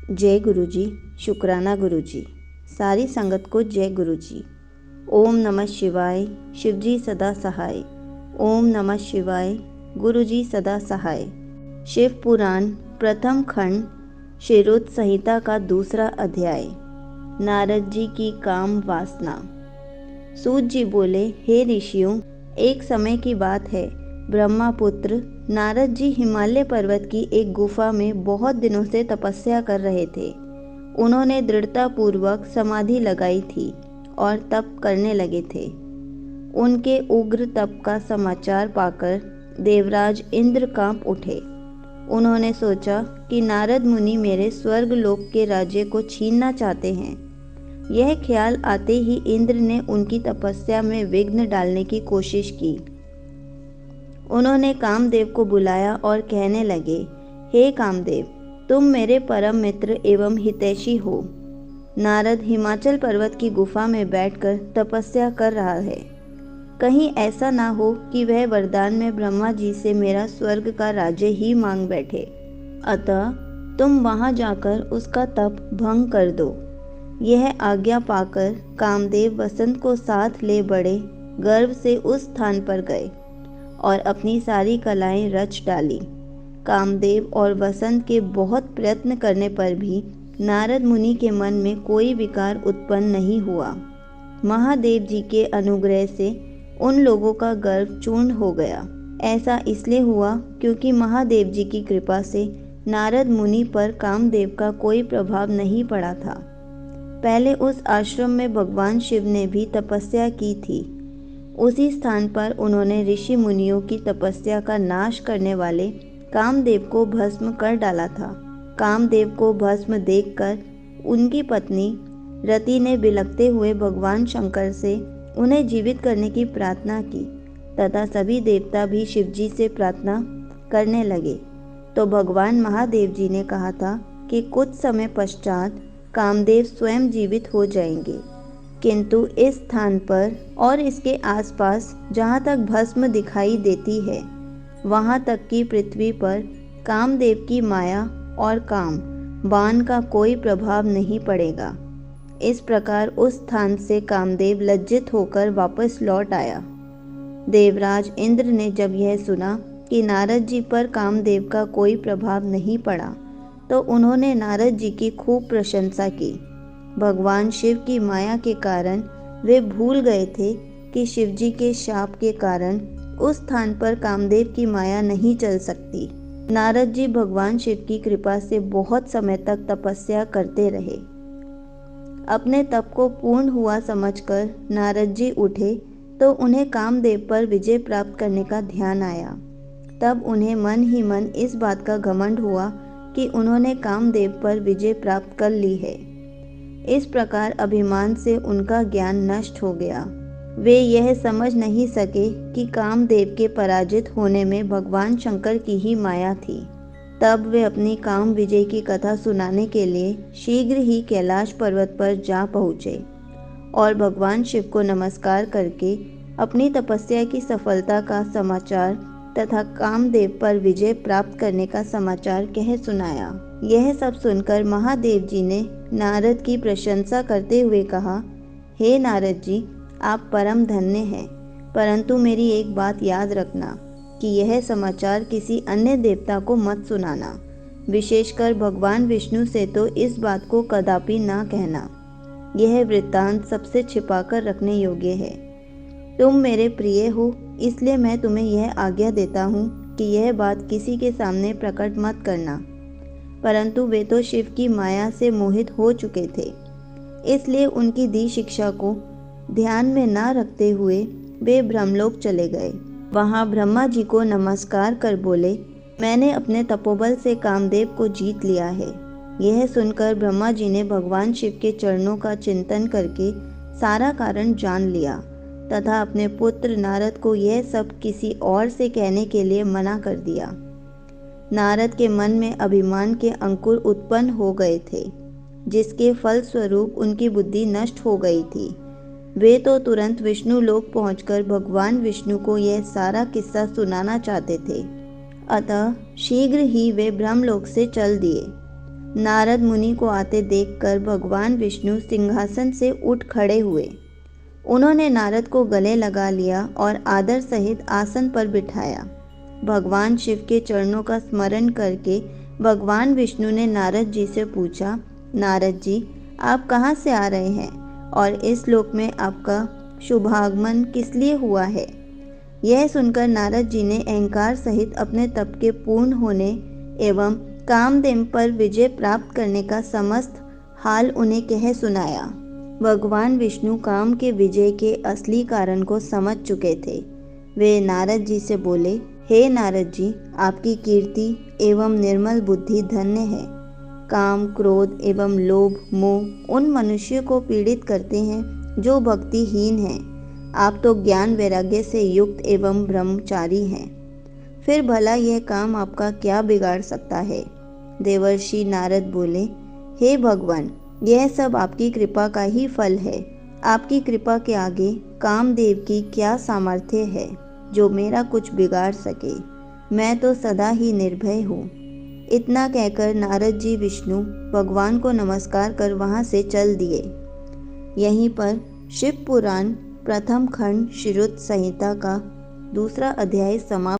जय गुरु जी। शुक्राना गुरु जी। सारी संगत को जय गुरु जी। ओम नमः शिवाय। शिव जी सदा सहाय। ओम नमः शिवाय। गुरु जी सदा सहाय। शिव पुराण प्रथम खंड शिरोध संहिता का दूसरा अध्याय। नारद जी की काम वासना। सूत जी बोले, हे ऋषियों, एक समय की बात है, ब्रह्मापुत्र नारद जी हिमालय पर्वत की एक गुफा में बहुत दिनों से तपस्या कर रहे थे। उन्होंने दृढ़तापूर्वक समाधि लगाई थी और तप करने लगे थे। उनके उग्र तप का समाचार पाकर देवराज इंद्र कांप उठे। उन्होंने सोचा कि नारद मुनि मेरे स्वर्ग लोक के राज्य को छीनना चाहते हैं। यह ख्याल आते ही इंद्र ने उनकी तपस्या में विघ्न डालने की कोशिश की। उन्होंने कामदेव को बुलाया और कहने लगे, हे कामदेव, तुम मेरे परम मित्र एवं हितैषी हो। नारद हिमाचल पर्वत की गुफा में बैठकर तपस्या कर रहा है। कहीं ऐसा ना हो कि वह वरदान में ब्रह्मा जी से मेरा स्वर्ग का राज्य ही मांग बैठे। अतः तुम वहां जाकर उसका तप भंग कर दो। यह आज्ञा पाकर कामदेव वसंत को साथ ले बड़े गर्व से उस स्थान पर गए और अपनी सारी कलाएं रच डाली। कामदेव और वसंत के बहुत प्रयत्न करने पर भी नारद मुनि के मन में कोई विकार उत्पन्न नहीं हुआ। महादेव जी के अनुग्रह से उन लोगों का गर्व चूर्ण हो गया। ऐसा इसलिए हुआ क्योंकि महादेव जी की कृपा से नारद मुनि पर कामदेव का कोई प्रभाव नहीं पड़ा था। पहले उस आश्रम में भगवान शिव ने भी तपस्या की थी। उसी स्थान पर उन्होंने ऋषि मुनियों की तपस्या का नाश करने वाले कामदेव को भस्म कर डाला था। कामदेव को भस्म देखकर उनकी पत्नी रति ने बिलखते हुए भगवान शंकर से उन्हें जीवित करने की प्रार्थना की तथा सभी देवता भी शिवजी से प्रार्थना करने लगे। तो भगवान महादेव जी ने कहा था कि कुछ समय पश्चात कामदेव स्वयं जीवित हो जाएंगे, किंतु इस स्थान पर और इसके आसपास जहाँ तक भस्म दिखाई देती है, वहाँ तक की पृथ्वी पर कामदेव की माया और काम बाण का कोई प्रभाव नहीं पड़ेगा। इस प्रकार उस स्थान से कामदेव लज्जित होकर वापस लौट आया। देवराज इंद्र ने जब यह सुना कि नारद जी पर कामदेव का कोई प्रभाव नहीं पड़ा, तो उन्होंने नारद जी की खूब प्रशंसा की। भगवान शिव की माया के कारण वे भूल गए थे कि शिवजी के शाप के कारण उस स्थान पर कामदेव की माया नहीं चल सकती। नारद जी भगवान शिव की कृपा से बहुत समय तक तपस्या करते रहे। अपने तप को पूर्ण हुआ समझकर नारद जी उठे तो उन्हें कामदेव पर विजय प्राप्त करने का ध्यान आया। तब उन्हें मन ही मन इस बात का घमंड हुआ कि उन्होंने कामदेव पर विजय प्राप्त कर ली है। इस प्रकार अभिमान से उनका ज्ञान नष्ट हो गया। वे यह समझ नहीं सके कि कामदेव के पराजित होने में भगवान शंकर की ही माया थी। तब वे अपनी काम विजय की कथा सुनाने के लिए शीघ्र ही कैलाश पर्वत पर जा पहुँचे और भगवान शिव को नमस्कार करके अपनी तपस्या की सफलता का समाचार तथा कामदेव पर विजय प्राप्त करने का समाचार कह सुनाया। यह सब सुनकर महादेव जी ने नारद की प्रशंसा करते हुए कहा, हे नारद जी, आप परम धन्य हैं, परंतु मेरी एक बात याद रखना कि यह समाचार किसी अन्य देवता को मत सुनाना, विशेषकर भगवान विष्णु से तो इस बात को कदापि ना कहना। यह वृत्तांत सबसे छिपाकर रखने योग्य है। तुम मेरे प्रिय हो, इसलिए मैं तुम्हें यह आज्ञा देता हूँ कि यह बात किसी के सामने प्रकट मत करना। परंतु वे तो शिव की माया से मोहित हो चुके थे, इसलिए उनकी दी शिक्षा को ध्यान में ना रखते हुए वे ब्रह्मलोक चले गए। वहाँ ब्रह्मा जी को नमस्कार कर बोले, मैंने अपने तपोबल से कामदेव को जीत लिया है। यह सुनकर ब्रह्मा जी ने भगवान शिव के चरणों का चिंतन करके सारा कारण जान लिया तथा अपने पुत्र नारद को यह सब किसी और से कहने के लिए मना कर दिया। नारद के मन में अभिमान के अंकुर उत्पन्न हो गए थे, जिसके फलस्वरूप उनकी बुद्धि नष्ट हो गई थी। वे तो तुरंत विष्णु लोक पहुंचकर भगवान विष्णु को यह सारा किस्सा सुनाना चाहते थे। अतः शीघ्र ही वे ब्रह्मलोक से चल दिए। नारद मुनि को आते देखकर भगवान विष्णु सिंहासन से उठ खड़े हुए। उन्होंने नारद को गले लगा लिया और आदर सहित आसन पर बिठाया। भगवान शिव के चरणों का स्मरण करके भगवान विष्णु ने नारद जी से पूछा, नारद जी, आप कहाँ से आ रहे हैं और इस लोक में आपका शुभागमन किस लिए हुआ है? यह सुनकर नारद जी ने अहंकार सहित अपने तप के पूर्ण होने एवं कामदेव पर विजय प्राप्त करने का समस्त हाल उन्हें कह सुनाया। भगवान विष्णु काम के विजय के असली कारण को समझ चुके थे। वे नारद जी से बोले, हे नारद जी, आपकी कीर्ति एवं निर्मल बुद्धि धन्य है। काम, क्रोध एवं लोभ, मोह उन मनुष्यों को पीड़ित करते हैं जो भक्तिहीन हैं। आप तो ज्ञान वैराग्य से युक्त एवं ब्रह्मचारी हैं। फिर भला यह काम आपका क्या बिगाड़ सकता है? देवर्षि नारद बोले, हे भगवान, यह सब आपकी कृपा का ही फल है। आपकी कृपा के आगे कामदेव की क्या सामर्थ्य है जो मेरा कुछ बिगाड़ सके? मैं तो सदा ही निर्भय हूँ। इतना कहकर नारद जी विष्णु भगवान को नमस्कार कर वहाँ से चल दिए। यहीं पर शिव पुराण प्रथम खंड श्रुत संहिता का दूसरा अध्याय समाप्त